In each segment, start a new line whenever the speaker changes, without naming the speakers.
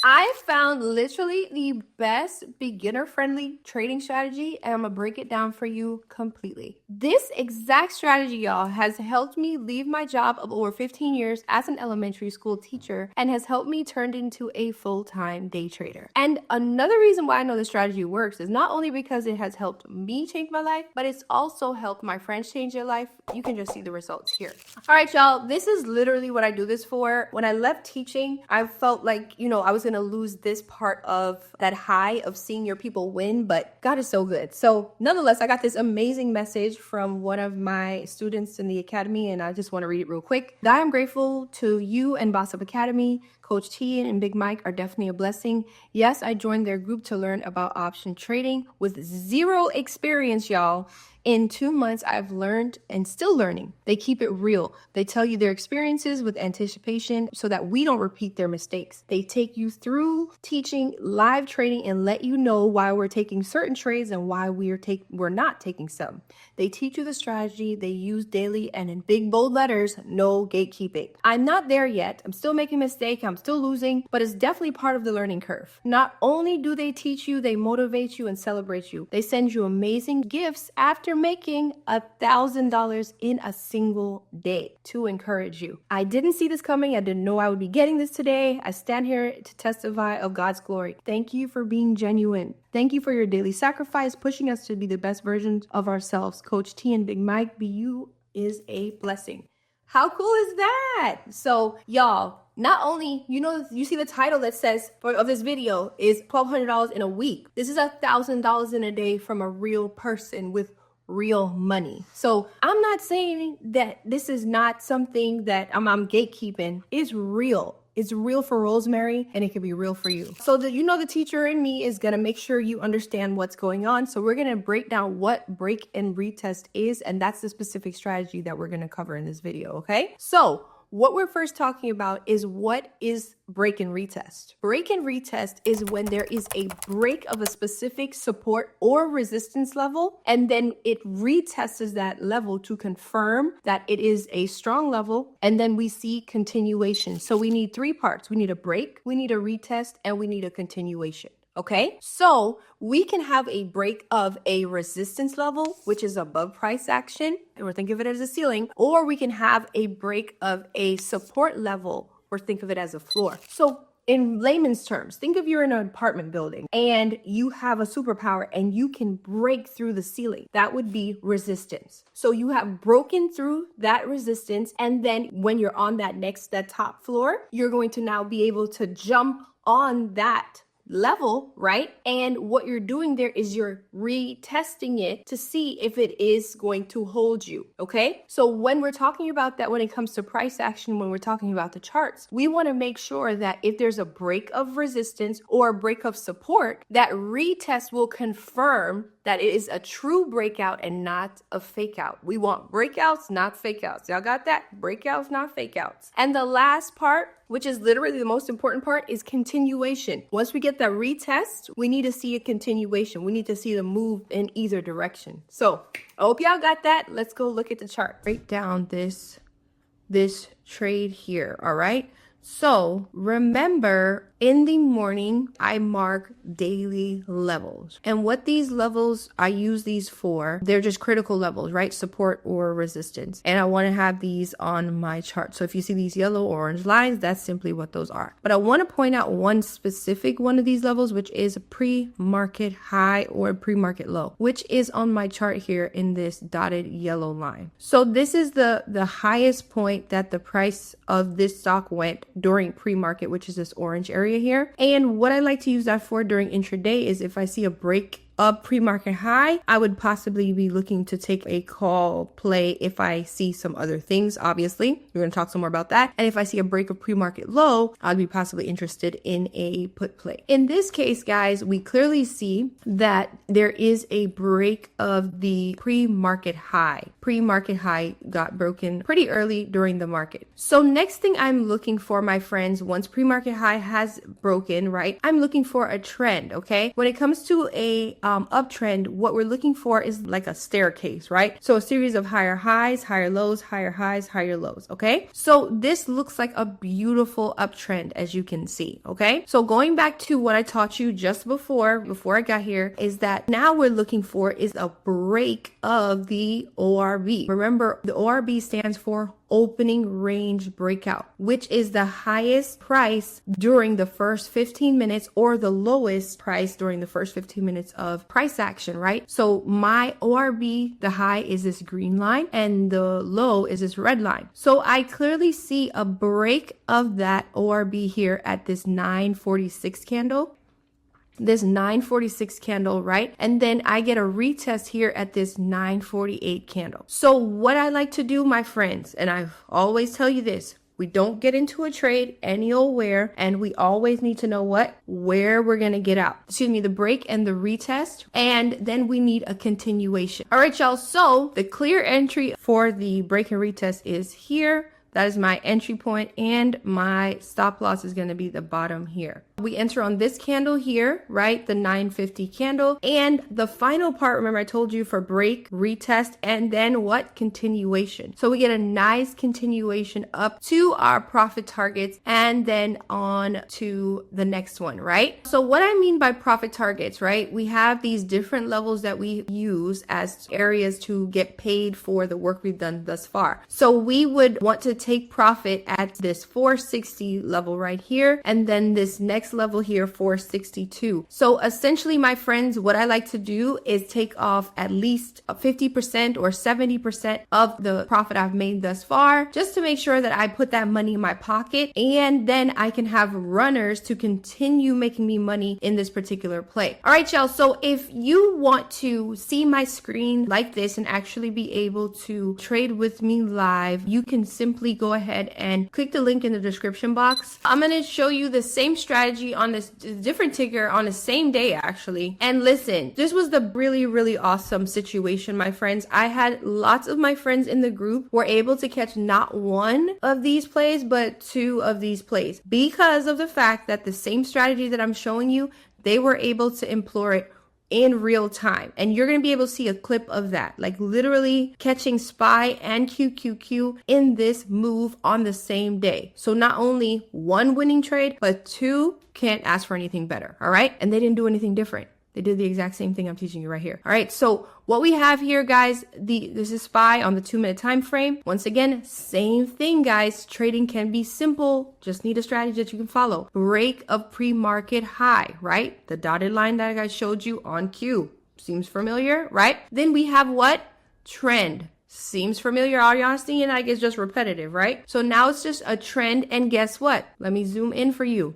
I found literally the best beginner-friendly trading strategy, and I'm gonna break it down for you completely. This exact strategy, y'all, has helped me leave my job of over 15 years as an elementary school teacher and has helped me turn into a full-time day trader. And another reason why I know this strategy works is not only because it has helped me change my life, but it's also helped my friends change their life. You can just see the results here. All right, y'all, this is literally what I do this for. When I left teaching, I felt like, I was gonna lose this part of that high of seeing your people win, but God is so good. So nonetheless, I got this amazing message from one of my students in the academy, and I just want to read it real quick. I am grateful to you and Boss Up Academy. Coach T and Big Mike are definitely a blessing. Yes, I joined their group to learn about option trading with zero experience, y'all. In 2 months, I've learned and still learning. They keep it real. They tell you their experiences with anticipation so that we don't repeat their mistakes. They take you through teaching live trading and let you know why we're taking certain trades and why we're not taking some. They teach you the strategy they use daily, and in big bold letters, no gatekeeping. I'm not there yet. I'm still making mistakes. I'm still losing, but it's definitely part of the learning curve. Not only do they teach you, they motivate you and celebrate you. They send you amazing gifts after making $1,000 in a single day to encourage you. I didn't see this coming. I didn't know I would be getting this today. I stand here to testify of God's glory. Thank you for being genuine. Thank you for your daily sacrifice, pushing us to be the best versions of ourselves. Coach T and Big Mike, BU is a blessing. How cool is that? So y'all, not only, you see the title that says of this video is $1,200 in a week. This is $1,000 in a day from a real person with real money. So I'm not saying that this is not something that I'm gatekeeping. It's real. It's real for Rosemary, and it can be real for you. So the teacher in me is gonna make sure you understand what's going on. So we're gonna break down what break and retest is, and that's the specific strategy that we're gonna cover in this video, okay? So what we're first talking about is what is break and retest. Break and retest is when there is a break of a specific support or resistance level, and then it retests that level to confirm that it is a strong level, and then we see continuation. So we need 3 parts. We need a break, we need a retest, and we need a continuation. Okay, so we can have a break of a resistance level, which is above price action, or think of it as a ceiling, or we can have a break of a support level, or think of it as a floor. So in layman's terms, think of you're in an apartment building and you have a superpower and you can break through the ceiling. That would be resistance. So you have broken through that resistance, and then when you're on that top floor, you're going to now be able to jump on that level, right? And what you're doing there is you're retesting it to see if it is going to hold you, okay? So when we're talking about that, when it comes to price action, when we're talking about the charts, we want to make sure that if there's a break of resistance or a break of support, that retest will confirm that it is a true breakout and not a fake out. We want breakouts, not fake outs. Y'all got that? Breakouts, not fake outs. And the last part, which is literally the most important part, is continuation. Once we get that retest, we need to see a continuation. We need to see the move in either direction. So I hope y'all got that. Let's go look at the chart. Break down this trade here, all right? So remember, in the morning, I mark daily levels. And what these levels, I use these for, they're just critical levels, right? Support or resistance. And I want to have these on my chart. So if you see these yellow or orange lines, that's simply what those are. But I want to point out one specific one of these levels, which is a pre-market high or pre-market low, which is on my chart here in this dotted yellow line. So this is the highest point that the price of this stock went during pre-market, which is this orange area here. And what I like to use that for during intraday is if I see a break up pre-market high, I would possibly be looking to take a call play if I see some other things. Obviously, we're going to talk some more about that. And if I see a break of pre-market low, I'd be possibly interested in a put play. In this case, guys, we clearly see that there is a break of the pre-market high. Pre-market high got broken pretty early during the market. So next thing I'm looking for, my friends, once pre-market high has broken, right, I'm looking for a trend, okay? When it comes to a uptrend, what we're looking for is like a staircase, right? So a series of higher highs, higher lows, higher highs, higher lows, okay? So this looks like a beautiful uptrend, as you can see, okay? So going back to what I taught you just before I got here, is that now we're looking for is a break of the ORB. Remember, the ORB stands for opening range breakout, which is the highest price during the first 15 minutes or the lowest price during the first 15 minutes of price action, right? So my ORB, the high is this green line and the low is this red line. So I clearly see a break of that ORB here at this 946 candle. This 946 candle, right? And then I get a retest here at this 948 candle. So what I like to do, my friends, and I always tell you this, we don't get into a trade any old where, and we always need to know where we're going to get out. Excuse me, the break and the retest, and then we need a continuation. All right, y'all. So the clear entry for the break and retest is here. That is my entry point, and my stop loss is going to be the bottom here. We enter on this candle here, right? The 950 candle. And the final part, remember I told you for break, retest, and then what? Continuation. So we get a nice continuation up to our profit targets and then on to the next one, right? So what I mean by profit targets, right? We have these different levels that we use as areas to get paid for the work we've done thus far. So we would want to take profit at this 460 level right here, and then this next level here, 462. So essentially, my friends, what I like to do is take off at least 50% or 70% of the profit I've made thus far, just to make sure that I put that money in my pocket, and then I can have runners to continue making me money in this particular play. All right, y'all. So if you want to see my screen like this and actually be able to trade with me live, you can simply go ahead and click the link in the description box. I'm going to show you the same strategy on this different ticker on the same day, actually. And listen, this was the really, really awesome situation, my friends. I had lots of my friends in the group were able to catch not one of these plays, but two of these plays because of the fact that the same strategy that I'm showing you, they were able to employ it in real time. And you're going to be able to see a clip of that, like literally catching SPY and QQQ in this move on the same day. So not only one winning trade, but two, can't ask for anything better. All right. And they didn't do anything different. They did the exact same thing I'm teaching you right here. All right. So what we have here, guys, this is SPY on the 2-minute time frame. Once again, same thing, guys. Trading can be simple. Just need a strategy that you can follow. Break of pre-market high, right? The dotted line that I showed you on Q. Seems familiar, right? Then we have what? Trend. Seems familiar, all your honesty, and I guess just repetitive, right? So now it's just a trend, and guess what? Let me zoom in for you.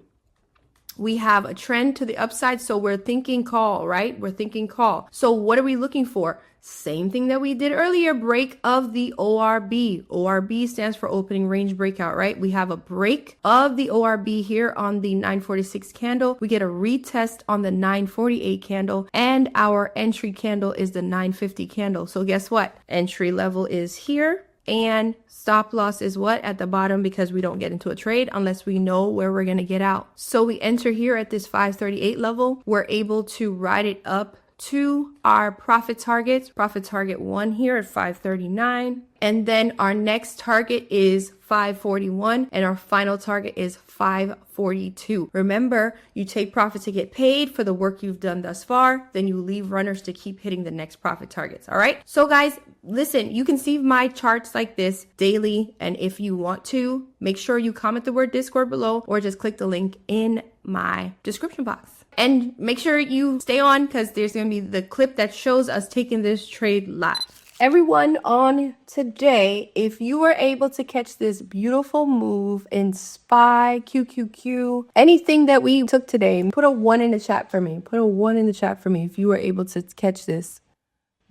We have a trend to the upside, so we're thinking call, right? We're thinking call. So what are we looking for? Same thing that we did earlier, break of the ORB. ORB stands for opening range breakout, right? We have a break of the ORB here on the 946 candle. We get a retest on the 948 candle, and our entry candle is the 950 candle. So guess what? Entry level is here. And stop loss is what? At the bottom, because we don't get into a trade unless we know where we're going to get out. So we enter here at this 538 level. We're able to ride it up to our profit targets. Profit target 1 here at 539. And then our next target is 541, and our final target is 542. Remember, you take profit to get paid for the work you've done thus far, then you leave runners to keep hitting the next profit targets. All right. So guys, listen, you can see my charts like this daily. And if you want to, make sure you comment the word Discord below or just click the link in my description box. And make sure you stay on because there's going to be the clip that shows us taking this trade live. Everyone on today, if you were able to catch this beautiful move in SPY, QQQ, anything that we took today, put a 1 in the chat for me. Put a 1 in the chat for me if you were able to catch this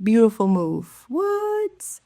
beautiful move. What?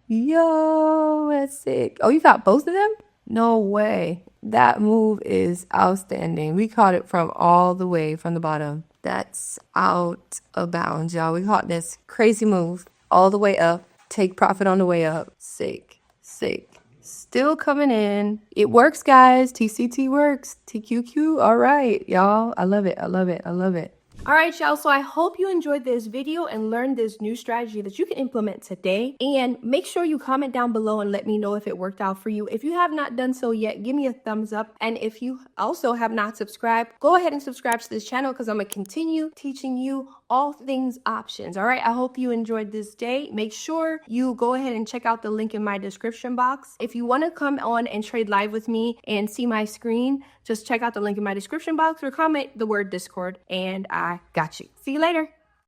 Yo, that's sick. Oh, you got both of them? No way. That move is outstanding. We caught it from all the way from the bottom. That's out of bounds, y'all. We caught this crazy move all the way up. Take profit on the way up. Sick, sick. Still coming in. It works, guys. TCT works. TQQ. All right, y'all. I love it. I love it. I love it. All right, y'all. So I hope you enjoyed this video and learned this new strategy that you can implement today. And make sure you comment down below and let me know if it worked out for you. If you have not done so yet, give me a thumbs up. And if you also have not subscribed, go ahead and subscribe to this channel because I'm going to continue teaching you all things options. All right. I hope you enjoyed this day. Make sure you go ahead and check out the link in my description box. If you want to come on and trade live with me and see my screen, just check out the link in my description box or comment the word Discord and I got you. See you later.